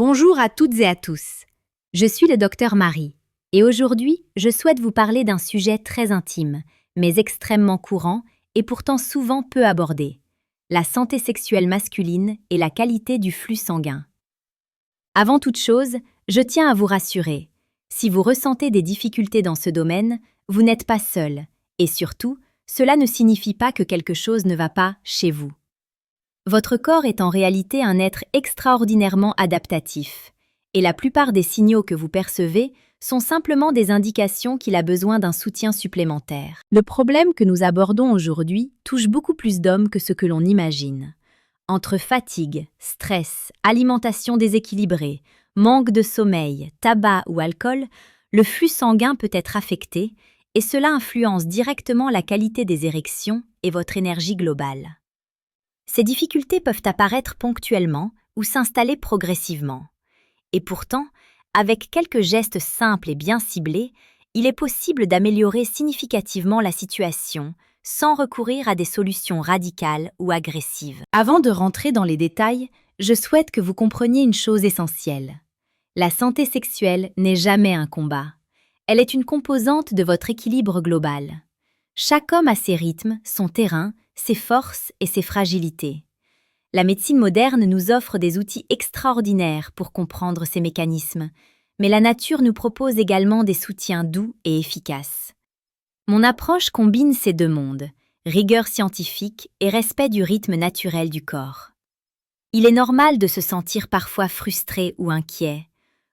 Bonjour à toutes et à tous. Je suis le docteur Marie et aujourd'hui, je souhaite vous parler d'un sujet très intime, mais extrêmement courant et pourtant souvent peu abordé, la santé sexuelle masculine et la qualité du flux sanguin. Avant toute chose, je tiens à vous rassurer. Si vous ressentez des difficultés dans ce domaine, vous n'êtes pas seul et surtout, cela ne signifie pas que quelque chose ne va pas chez vous. Votre corps est en réalité un être extraordinairement adaptatif, et la plupart des signaux que vous percevez sont simplement des indications qu'il a besoin d'un soutien supplémentaire. Le problème que nous abordons aujourd'hui touche beaucoup plus d'hommes que ce que l'on imagine. Entre fatigue, stress, alimentation déséquilibrée, manque de sommeil, tabac ou alcool, le flux sanguin peut être affecté, et cela influence directement la qualité des érections et votre énergie globale. Ces difficultés peuvent apparaître ponctuellement ou s'installer progressivement. Et pourtant, avec quelques gestes simples et bien ciblés, il est possible d'améliorer significativement la situation sans recourir à des solutions radicales ou agressives. Avant de rentrer dans les détails, je souhaite que vous compreniez une chose essentielle. La santé sexuelle n'est jamais un combat. Elle est une composante de votre équilibre global. Chaque homme a ses rythmes, son terrain, ses forces et ses fragilités. La médecine moderne nous offre des outils extraordinaires pour comprendre ces mécanismes, mais la nature nous propose également des soutiens doux et efficaces. Mon approche combine ces deux mondes, rigueur scientifique et respect du rythme naturel du corps. Il est normal de se sentir parfois frustré ou inquiet.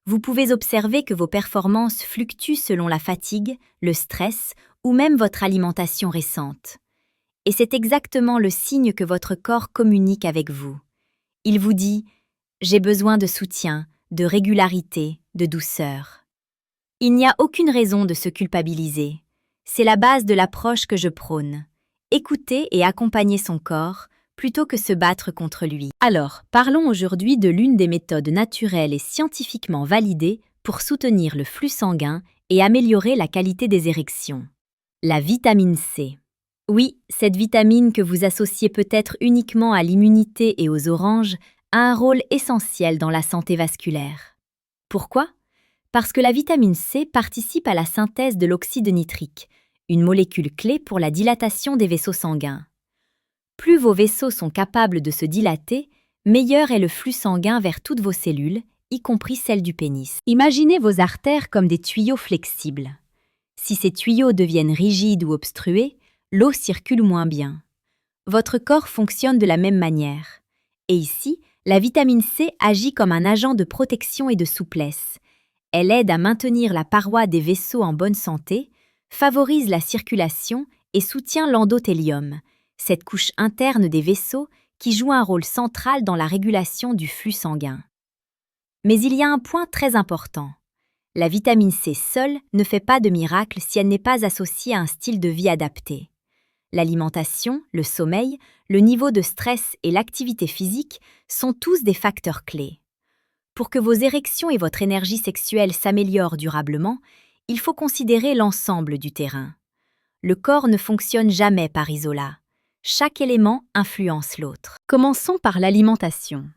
Vous pouvez observer que vos performances fluctuent selon la fatigue, le stress ou même votre alimentation récente. Et c'est exactement le signe que votre corps communique avec vous. Il vous dit « J'ai besoin de soutien, de régularité, de douceur ». Il n'y a aucune raison de se culpabiliser. C'est la base de l'approche que je prône. Écouter et accompagner son corps plutôt que se battre contre lui. Alors, parlons aujourd'hui de l'une des méthodes naturelles et scientifiquement validées pour soutenir le flux sanguin et améliorer la qualité des érections. La vitamine C. Oui, cette vitamine que vous associez peut-être uniquement à l'immunité et aux oranges a un rôle essentiel dans la santé vasculaire. Pourquoi? Parce que la vitamine C participe à la synthèse de l'oxyde nitrique, une molécule clé pour la dilatation des vaisseaux sanguins. Plus vos vaisseaux sont capables de se dilater, meilleur est le flux sanguin vers toutes vos cellules, y compris celles du pénis. Imaginez vos artères comme des tuyaux flexibles. Si ces tuyaux deviennent rigides ou obstrués, l'eau circule moins bien. Votre corps fonctionne de la même manière. Et ici, la vitamine C agit comme un agent de protection et de souplesse. Elle aide à maintenir la paroi des vaisseaux en bonne santé, favorise la circulation et soutient l'endothélium, cette couche interne des vaisseaux qui joue un rôle central dans la régulation du flux sanguin. Mais il y a un point très important. La vitamine C seule ne fait pas de miracle si elle n'est pas associée à un style de vie adapté. L'alimentation, le sommeil, le niveau de stress et l'activité physique sont tous des facteurs clés. Pour que vos érections et votre énergie sexuelle s'améliorent durablement, il faut considérer l'ensemble du terrain. Le corps ne fonctionne jamais par isolat. Chaque élément influence l'autre. Commençons par l'alimentation.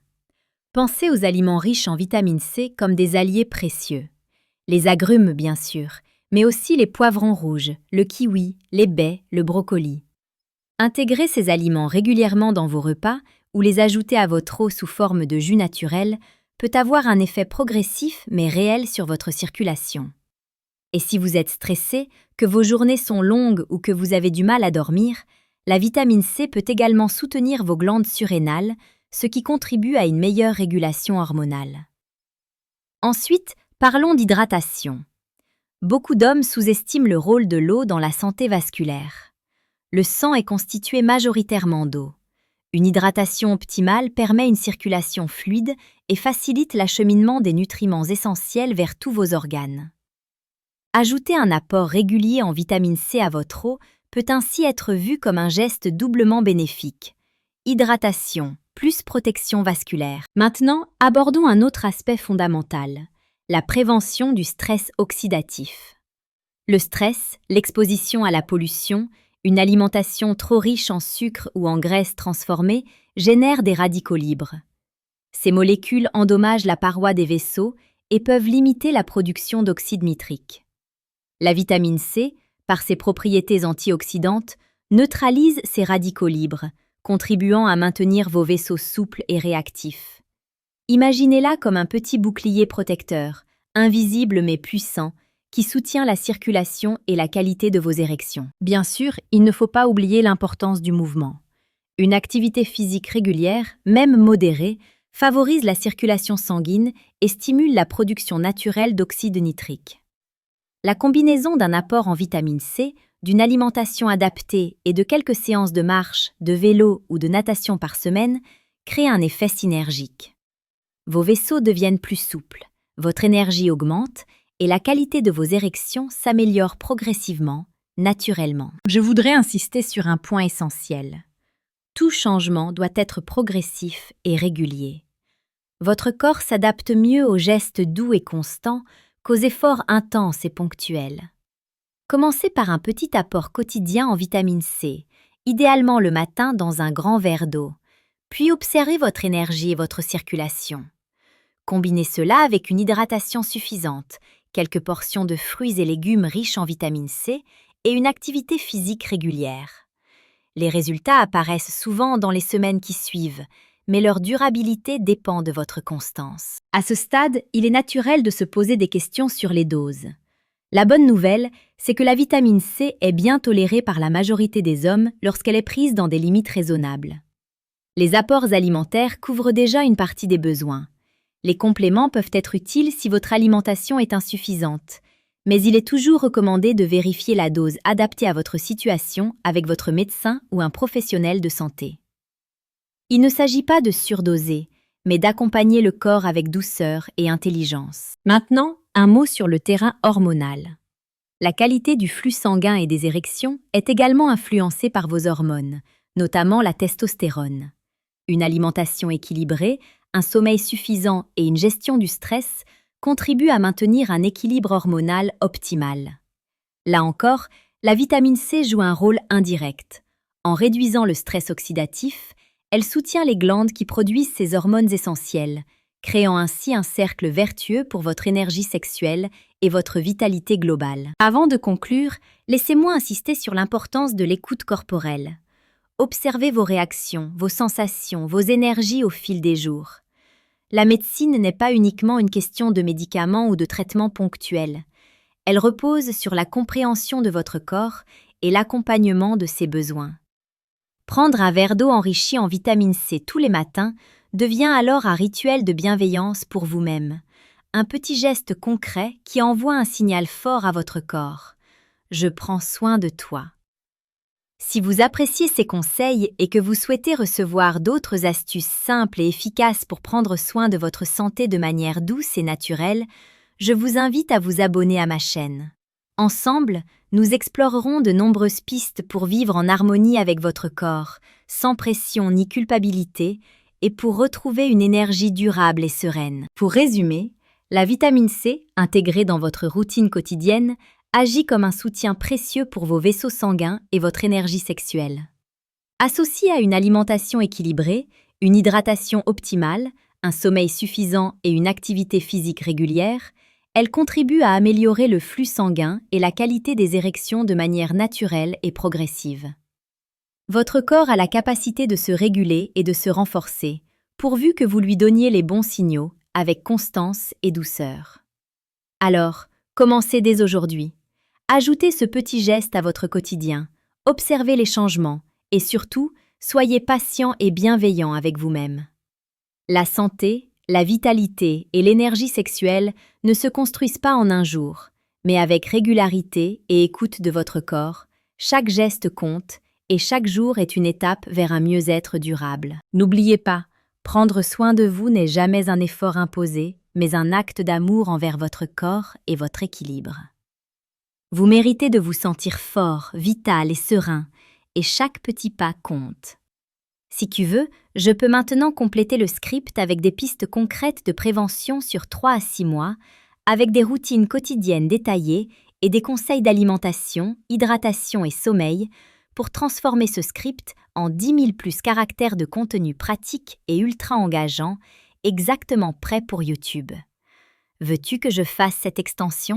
Pensez aux aliments riches en vitamine C comme des alliés précieux. Les agrumes, bien sûr, mais aussi les poivrons rouges, le kiwi, les baies, le brocoli. Intégrez ces aliments régulièrement dans vos repas ou les ajouter à votre eau sous forme de jus naturel peut avoir un effet progressif mais réel sur votre circulation. Et si vous êtes stressé, que vos journées sont longues ou que vous avez du mal à dormir, la vitamine C peut également soutenir vos glandes surrénales, ce qui contribue à une meilleure régulation hormonale. Ensuite, parlons d'hydratation. Beaucoup d'hommes sous-estiment le rôle de l'eau dans la santé vasculaire. Le sang est constitué majoritairement d'eau. Une hydratation optimale permet une circulation fluide et facilite l'acheminement des nutriments essentiels vers tous vos organes. Ajouter un apport régulier en vitamine C à votre eau peut ainsi être vu comme un geste doublement bénéfique. Hydratation plus protection vasculaire. Maintenant, abordons un autre aspect fondamental, la prévention du stress oxydatif. Le stress, l'exposition à la pollution, une alimentation trop riche en sucre ou en graisses transformées génère des radicaux libres. Ces molécules endommagent la paroi des vaisseaux et peuvent limiter la production d'oxyde nitrique. La vitamine C, par ses propriétés antioxydantes, neutralise ces radicaux libres, contribuant à maintenir vos vaisseaux souples et réactifs. Imaginez-la comme un petit bouclier protecteur, invisible mais puissant, qui soutient la circulation et la qualité de vos érections. Bien sûr, il ne faut pas oublier l'importance du mouvement. Une activité physique régulière, même modérée, favorise la circulation sanguine et stimule la production naturelle d'oxyde nitrique. La combinaison d'un apport en vitamine C, d'une alimentation adaptée et de quelques séances de marche, de vélo ou de natation par semaine crée un effet synergique. Vos vaisseaux deviennent plus souples, votre énergie augmente et la qualité de vos érections s'améliore progressivement, naturellement. Je voudrais insister sur un point essentiel. Tout changement doit être progressif et régulier. Votre corps s'adapte mieux aux gestes doux et constants qu'aux efforts intenses et ponctuels. Commencez par un petit apport quotidien en vitamine C, idéalement le matin dans un grand verre d'eau, puis observez votre énergie et votre circulation. Combinez cela avec une hydratation suffisante, quelques portions de fruits et légumes riches en vitamine C et une activité physique régulière. Les résultats apparaissent souvent dans les semaines qui suivent, mais leur durabilité dépend de votre constance. À ce stade, il est naturel de se poser des questions sur les doses. La bonne nouvelle, c'est que la vitamine C est bien tolérée par la majorité des hommes lorsqu'elle est prise dans des limites raisonnables. Les apports alimentaires couvrent déjà une partie des besoins. Les compléments peuvent être utiles si votre alimentation est insuffisante, mais il est toujours recommandé de vérifier la dose adaptée à votre situation avec votre médecin ou un professionnel de santé. Il ne s'agit pas de surdoser, mais d'accompagner le corps avec douceur et intelligence. Maintenant, un mot sur le terrain hormonal. La qualité du flux sanguin et des érections est également influencée par vos hormones, notamment la testostérone. Une alimentation équilibrée, un sommeil suffisant et une gestion du stress contribuent à maintenir un équilibre hormonal optimal. Là encore, la vitamine C joue un rôle indirect. En réduisant le stress oxydatif, elle soutient les glandes qui produisent ces hormones essentielles, créant ainsi un cercle vertueux pour votre énergie sexuelle et votre vitalité globale. Avant de conclure, laissez-moi insister sur l'importance de l'écoute corporelle. Observez vos réactions, vos sensations, vos énergies au fil des jours. La médecine n'est pas uniquement une question de médicaments ou de traitements ponctuels. Elle repose sur la compréhension de votre corps et l'accompagnement de ses besoins. Prendre un verre d'eau enrichi en vitamine C tous les matins devient alors un rituel de bienveillance pour vous-même, un petit geste concret qui envoie un signal fort à votre corps. Je prends soin de toi. Si vous appréciez ces conseils et que vous souhaitez recevoir d'autres astuces simples et efficaces pour prendre soin de votre santé de manière douce et naturelle, je vous invite à vous abonner à ma chaîne. Ensemble, nous explorerons de nombreuses pistes pour vivre en harmonie avec votre corps, sans pression ni culpabilité, et pour retrouver une énergie durable et sereine. Pour résumer, la vitamine C, intégrée dans votre routine quotidienne, agit comme un soutien précieux pour vos vaisseaux sanguins et votre énergie sexuelle. Associée à une alimentation équilibrée, une hydratation optimale, un sommeil suffisant et une activité physique régulière, elle contribue à améliorer le flux sanguin et la qualité des érections de manière naturelle et progressive. Votre corps a la capacité de se réguler et de se renforcer, pourvu que vous lui donniez les bons signaux, avec constance et douceur. Alors, commencez dès aujourd'hui. Ajoutez ce petit geste à votre quotidien, observez les changements et surtout, soyez patient et bienveillant avec vous-même. La santé, la vitalité et l'énergie sexuelle ne se construisent pas en un jour, mais avec régularité et écoute de votre corps, chaque geste compte et chaque jour est une étape vers un mieux-être durable. N'oubliez pas, prendre soin de vous n'est jamais un effort imposé, mais un acte d'amour envers votre corps et votre équilibre. Vous méritez de vous sentir fort, vital et serein, et chaque petit pas compte. Si tu veux, je peux maintenant compléter le script avec des pistes concrètes de prévention sur 3 à 6 mois, avec des routines quotidiennes détaillées et des conseils d'alimentation, hydratation et sommeil pour transformer ce script en 10 000 plus caractères de contenu pratique et ultra engageant exactement prêt pour YouTube. Veux-tu que je fasse cette extension?